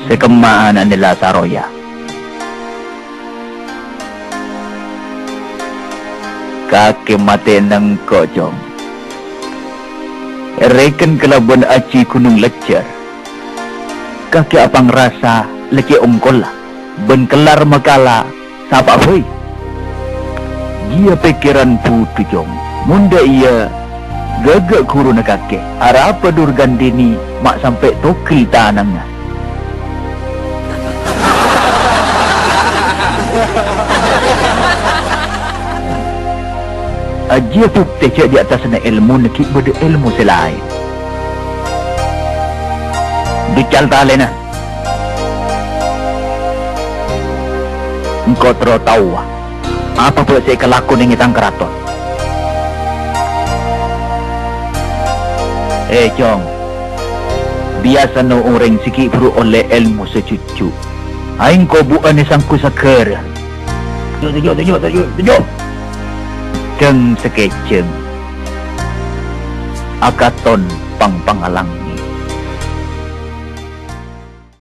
Sekemaan nila saroya. Kaki mati nang kojong. Reken kelabuan aci gunung lecer. Kaki apang rasa leki ongkola. Ben kelar makala sapa hoi. Dia pikiran putu jong. Munda ia gagak guru na kaki. Arapa durgandini mak sampai tokil tanangnya. Dia putih cak di atas na ilmu nekik berde ilmu selain. Dical tali na. Engkau terus tahu apa pula saya kelakon yang itang keraton. Jong, biasa no orang sikit buru oleh ilmu secucu. Aing kau bukan sangku sakar. Tujuh. Jeng sekejeng. Akaton pang pangalang.